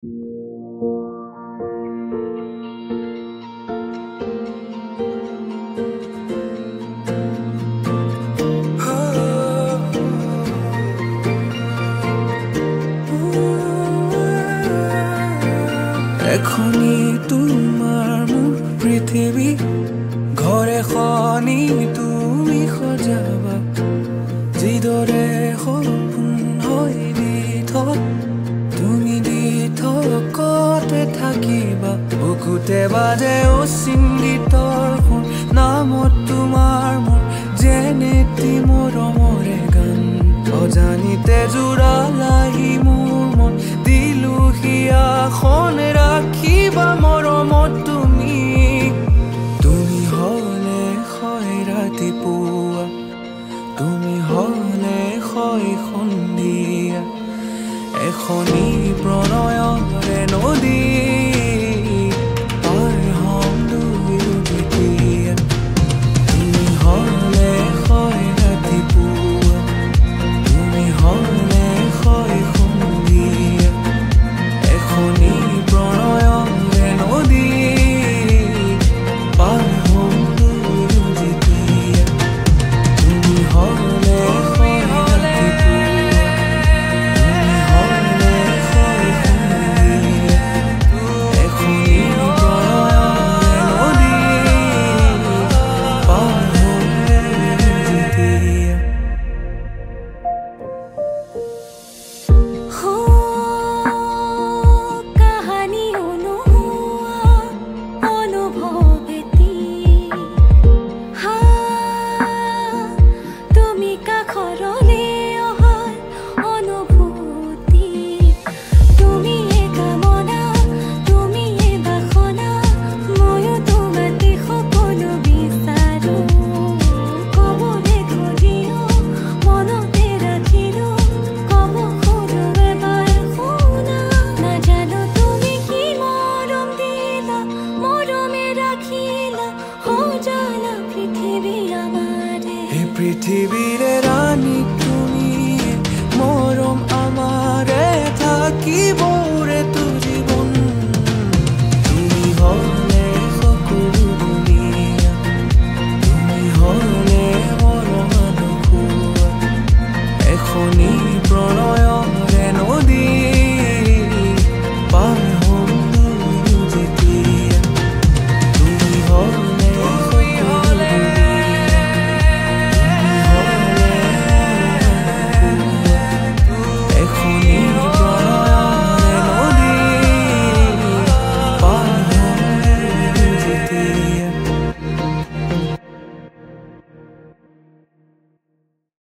এখনি তোমাৰ মোৰ পৃথিৱী ঘৰ এখনি তুমি সজাবা যিদৰে সপোন হৈ দি তুমি দি থকতে থাকিবা বুকুতে বাজে অচিন্তিতৰ সুৰ নামত তোমাৰ মোৰ যেনেটি মৰমৰে গান অজানিতে জোৰালাহি মোৰ মন দিলো হিয়াখন ৰাখিবা মৰমত তুমি হলে হয় ৰাতিপুৱা তুমি হলে হয় সন্ধিয়া এখনি প্ৰণয়ৰে নদী পাৰ হম দুয়ো যেতিয়া তুমি হলে হয় ৰাতিপুৱা তুমি হলে হয় সন্ধিয়া এখনি প্ৰণয়ৰে নদী পাৰ হম দুয়ো যেতিয়া তুমি হলে হয় ৰাতিপুৱা তুমি হলে হয় সন্ধিয়া এখনি প্ৰণয়ৰে নদী পাৰ হম দুয়ো যেতিয়া কাহানি অনুভৱা অনুভৱেতি তুমি কাষৰলে অহাৰ অনুভূতি তুমি কামনা তুমি বাসনা ময়ো তোমাতে সকলো বিচাৰো কবলে খোজিও মনতে ৰাখিলো কব খোজো এবাৰ শুনা নাজানো তুমি কি মৰম দিলা মৰমে ৰাখিলা সজালা পৃথিৱী আমাৰে এই পৃথিৱীৰে ৰাণী তুমি মৰম আমাৰে থাকিবৰে